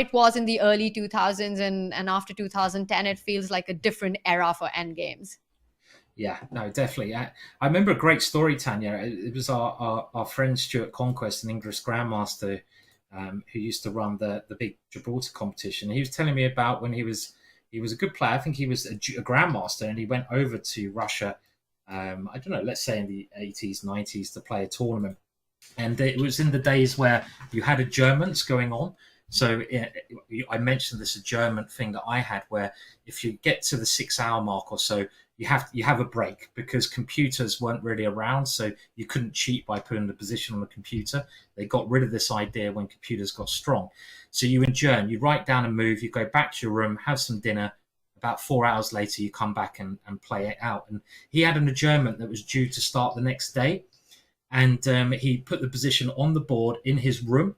it was in the early 2000s and after 2010, it feels like a different era for endgames. Yeah, no, definitely. I remember a great story, Tanya. It was our friend Stuart Conquest, an English grandmaster, who used to run the big Gibraltar competition. He was telling me about when he was a good player. I think he was a grandmaster, and he went over to Russia. I don't know, let's say in the 80s, 90s, to play a tournament. And it was in the days where you had adjournments going on. So I mentioned this adjournment thing that I had, where if you get to the 6 hour mark or so, you have a break, because computers weren't really around, so you couldn't cheat by putting the position on the computer. They got rid of this idea when computers got strong. So you adjourn, you write down a move, you go back to your room, have some dinner. About 4 hours later, you come back and play it out. And he had an adjournment that was due to start the next day. And he put the position on the board in his room,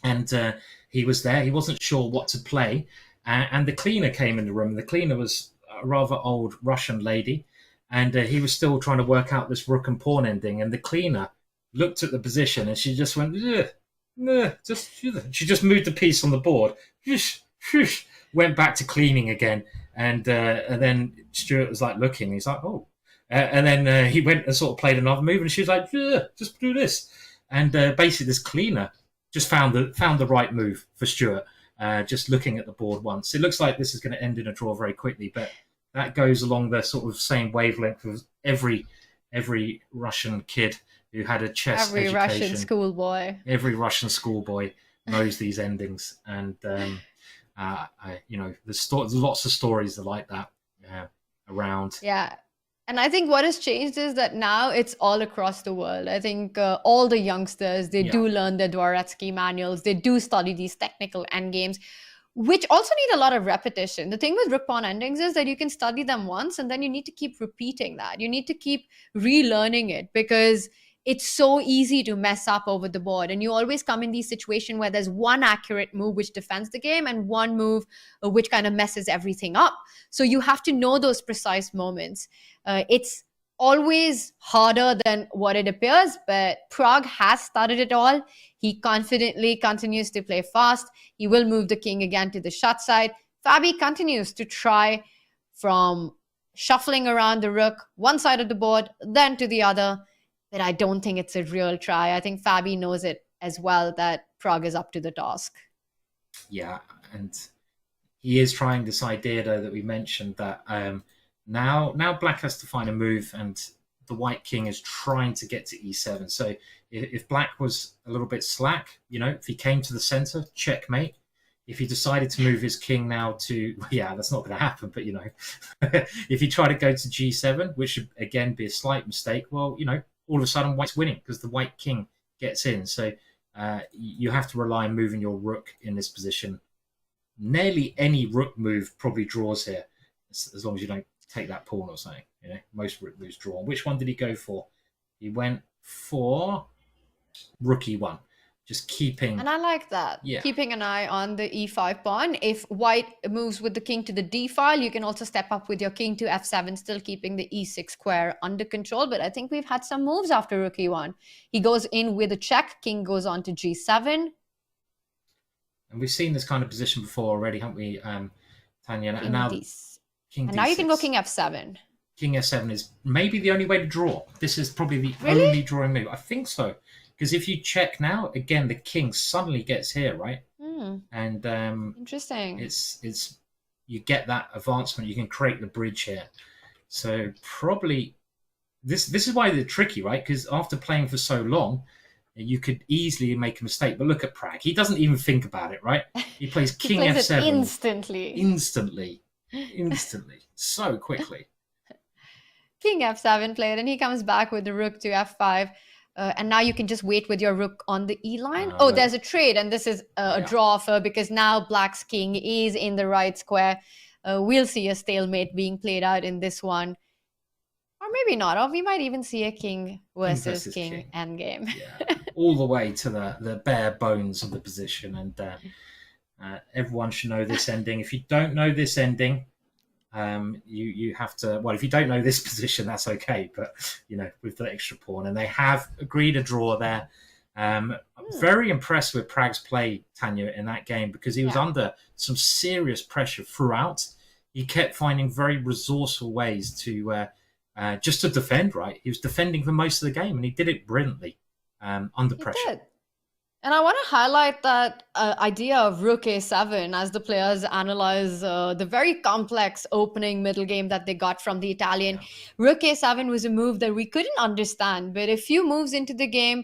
and he was there. He wasn't sure what to play, and the cleaner came in the room. The cleaner was a rather old Russian lady, and he was still trying to work out this rook and pawn ending. And the cleaner looked at the position, and she just went, she just moved the piece on the board, went back to cleaning again, and then Stuart was like looking. He's like, oh. And then he went and sort of played another move, and she was like, just do this. And basically, this cleaner just found the right move for Stuart, just looking at the board once. It looks like this is going to end in a draw very quickly, but that goes along the sort of same wavelength of every Russian kid who had a chess education. Every Russian schoolboy knows these endings. And, there's lots of stories like that around. Yeah. And I think what has changed is that now it's all across the world. I think all the youngsters, they do learn the Dvoretsky manuals. They do study these technical endgames, which also need a lot of repetition. The thing with rook pawn endings is that you can study them once, and then you need to keep repeating that. You need to keep relearning it, because it's so easy to mess up over the board. And you always come in these situations where there's one accurate move which defends the game and one move which kind of messes everything up. So you have to know those precise moments. It's always harder than what it appears, but Pragg has studied it all. He confidently continues to play fast. He will move the king again to the shut side. Fabi continues to try from shuffling around the rook, one side of the board, then to the other. But I don't think it's a real try. I think Fabi knows it as well, that Pragg is up to the task. Yeah, and he is trying this idea, though, that we mentioned, that now Black has to find a move, and the White King is trying to get to e7. So if Black was a little bit slack, if he came to the center, checkmate. If he decided to move his king now to, that's not going to happen, but, if he tried to go to g7, which should, again, be a slight mistake, well, all of a sudden White's winning because the White King gets in. So you have to rely on moving your rook in this position. Nearly any rook move probably draws here, as long as you don't take that pawn or something. Most rook moves draw. Which one did he go for? He went for rook e1. Just keeping... And I like that. Yeah. Keeping an eye on the e5 pawn. If White moves with the king to the d file, you can also step up with your king to f7, still keeping the e6 square under control. But I think we've had some moves after rook e1. He goes in with a check. King goes on to g7. And we've seen this kind of position before already, haven't we, Tanya? And now you can go king f7. King f7 is maybe the only way to draw. This is probably the only drawing move. I think so. Because if you check now, again, the king suddenly gets here, right? And interesting. It's you get that advancement. You can create the bridge here. So probably this is why they're tricky, right? Because after playing for so long, you could easily make a mistake. But look at Pragg; he doesn't even think about it, right? He plays king f7 instantly, so quickly. King f7 played, and he comes back with the rook to f5. And now you can just wait with your rook on the e line. There's a trade, and this is a draw offer, because now Black's king is in the right square. We'll see a stalemate being played out in this one. Or maybe not. Or we might even see a king versus king endgame. Yeah. All the way to the bare bones of the position. And everyone should know this ending. If you don't know this ending, you have to, well, if you don't know this position, that's okay, but with the extra pawn, and they have agreed a draw there. Very impressed with Prag's play, Tanya, in that game, because he was Yeah. under some serious pressure throughout. He kept finding very resourceful ways to just to defend. Right, he was defending for most of the game, and he did it brilliantly under He pressure. did. And I want to highlight that idea of Rook A7 as the players analyze the very complex opening middle game that they got from the Italian. Yeah. Rook A7 was a move that we couldn't understand, but a few moves into the game,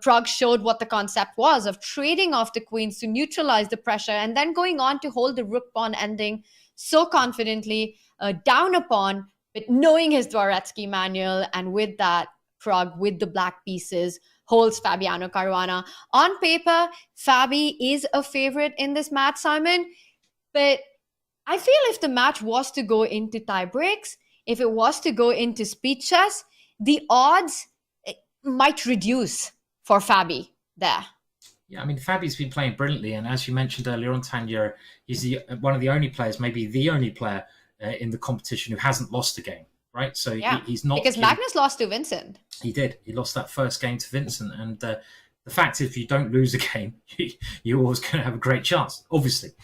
Pragg showed what the concept was of trading off the queens to neutralize the pressure and then going on to hold the rook pawn ending so confidently, down a pawn, but knowing his Dvoretsky manual, and with that, Pragg with the black pieces holds Fabiano Caruana. On paper, Fabi is a favorite in this match, Simon, but I feel if the match was to go into tie breaks, if it was to go into speed chess, the odds might reduce for Fabi there. Yeah, I mean, Fabi's been playing brilliantly, and as you mentioned earlier on, Tanya, he's one of the only players, maybe the only player in the competition who hasn't lost a game, right? So yeah, he's not... Because Magnus lost to Vincent. He did. He lost that first game to Vincent, and the fact is, if you don't lose a game, you're always going to have a great chance, obviously.